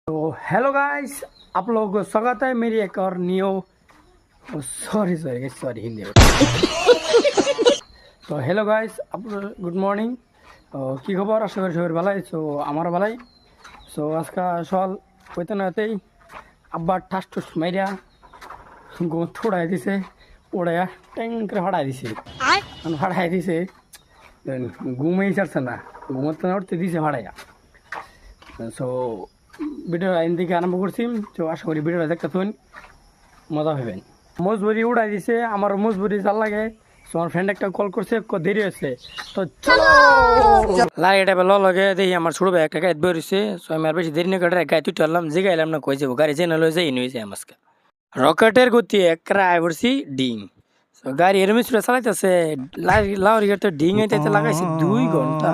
तो hello guys, आप लोगों को स्वागत है मेरी एक और new sorry sorry sorry Hindi में। तो हेलो गाइस, आप गुड मर्निंग। কি খবর? আশা করি সবাই ভালোই। সো আমার ভালোই। সো আজকে সকাল হইতে না হতেই আব্বা ঠাস ঠুস মাইরা ঘুম থোড়াই দিছে, ওড়াইয়া ট্যাং করে ফাড়াই দিছে। ফাড়াই দিছে, ঘুমেই ছাড়ছে না, ঘুমোতে না উঠতে দিছে ফাড়াইয়া। সো ভিডিও আইন দিকে আরম্ভ করছি। তো আশা করি ভিডিওটা দেখতে শুন, মজা হবেন। মজবুরি উড়াই দিছে, আমার মজবুরি চাল লাগে। সো আমার ফ্রেন্ড একটা কল করছে, দেরি হচ্ছে, তো চলো লাগে এটা ল লাগে দেখি। আমার ছোট ভাই একটা গাড়ি বেরিয়েছে। সো আমি আর বেশি দেরি না করে গাড়ি তুই আনলাম, যে গাইলাম না কই যাবো, গাড়ি যে না লয়ে যাই নিয়ে যায় আমাকে। রকেটের গতি একরা আয় পড়ছি ডিং। সো গাড়ি এরমি ছুটে চালাইতেছে, লাউরি গাড়ি তো ডিং হইতে লাগাইছে 2 ঘন্টা।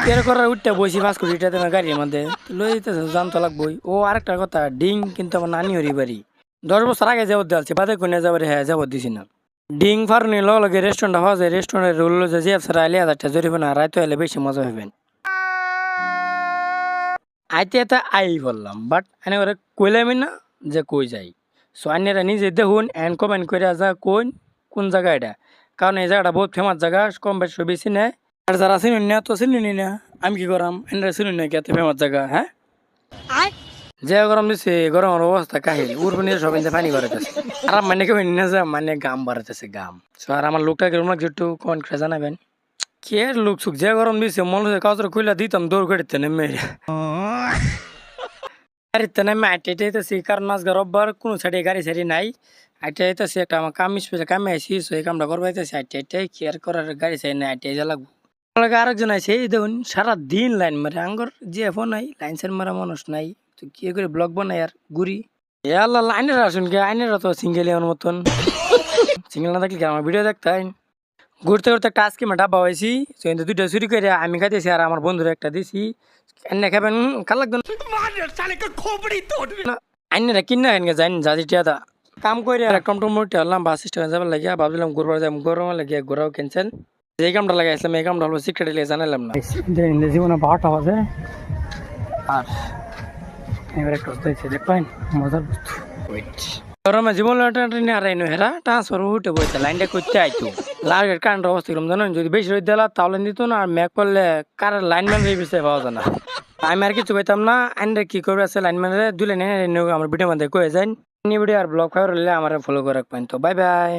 কের করার উঠতে বসি 5 কোটি টাকা গাড়ির মধ্যে লয়ে যেতেছে, জানতো লাগবই। ও আরেকটা কথা, ডিং কিন্তু আমার নানি হরি বাড়ি 10 বছর আগে যাবত দিয়েছে, বাদে কোনে যাবার হ্যাঁ যাবত দিছি না। ডিং ফার্নি লগে রেস্টুরেন্ট হওয়া যায়, রেস্টুরেন্টের রুল যে জিএফ আইলে 1000 টাকা জরিমানা, রাইতে এলে বেশি মজা হবেন। আইতে এটা আই বললাম, বাট এনে করে কইলামই না যে কই যাই। সো আইনেরা নিজে দেখুন এন্ড কমেন্ট করে যা কোন জায়গা এটা, কারণ এই জায়গাটা বহুত ফেমাস জায়গা, কম বেশি বেশি নেয়। আর যারা চিনুন না তো চিনুনি না, আমি কি করাম, এনরা চিনুন না কি এত ফেমাস জায়গা। হ্যাঁ, যে গরম দিচ্ছে, গরমের অবস্থা কাহিল, উর্বর নিজে সবাই পানি বাড়াইতেছে। আর মানে কেউ না যে মানে গাম বাড়াইতেছে গাম। সো আর আমার লোকটা কিরকম লাগছে একটু কমেন্ট করে জানাবেন। কে লোক সুখ, যে গরম দিচ্ছে মনে হচ্ছে কাউরে খুলে দিতাম দৌড় গাড়িতে নেমে। গাড়িতে নেমে আইটাইতেছি, কারণ আজকে রোববার, কোনো সাইডে গাড়ি সাইডি নাই। আইটাইতেছি একটা আমার কাম স্পেশাল কামে আইসি, সো এই কামটা করবাইতেছি। আইটাই কেয়ার করার গাড়ি সাইড নাই, আইটাই যা লাগবো। আরেকজন আছে, এই দেখুন সারা দিন লাইন মারে, আঙ্গর যে ফোন নাই লাইন সাইন মারা মানুষ নাই, তো কি করে ব্লগ বানাই আর ঘুরি। এ আল্লাহ, লাইনের আসুন কে, আইনের তো সিঙ্গেল এর মতন। সিঙ্গেল না থাকলে আমার ভিডিও দেখতেন। ঘুরতে ঘুরতে একটা আজকে ডাব্বা হয়েছি, কিন্তু 2টা চুরি করে আমি খাইতেছি আর আমার বন্ধুরা একটা দিছি। এনে খাবেন, কাল লাগবে না। আইনেরা কিনা এনকে যাই যা যেটা কাম করে আর টমটম মোটে হলাম, বাস স্ট্যান্ডে যাবার লাগিয়া ভাবছিলাম ঘুরবার যাই, গরম লাগিয়া ঘোরাও ক্যান্সেল। যে কামটা লাগাইছিলাম এই কামটা হলো সিক্রেট জানালাম না। জীবনে 12টা বাজে আর এবার একটা দেখবেন মজার বস্তু। গরমে জীবন হারাইনো হেরা ট্রান্সফার উঠে বইতে লাইনটা করতে আইতো। লাইটের কারেন্ট অবস্থা কিরম জানেন, যদি বেশি রোদ দিলা তাহলে দিত না, আর ম্যাক করলে কারেন্ট লাইনম্যান বিষয়ে পাওয়া যায় না। আমি আর কিছু পাইতাম না। আইনটা কি করবে আছে লাইনম্যানের দুলে নেই আমার ভিডিও মধ্যে কয়ে যান। ভিডিও আর ব্লগ ফাইভ হলে আমার ফলো করে রাখবেন। তো বাই বাই।